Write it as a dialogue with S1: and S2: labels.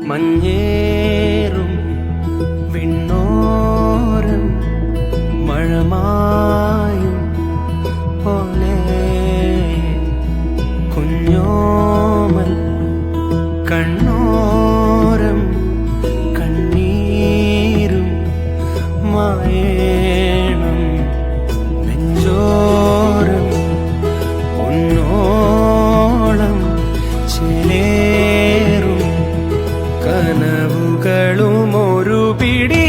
S1: മഞ്ഞേറും വിണ്ണോരം മഴമായും പോലെ കുഞ്ഞോമൽ കണ്ണോരം കണ്ണീരും മായേണം നെഞ്ചോരം പൊന്നോളം ചേലേറും കനവുകളും ഒരു പിടി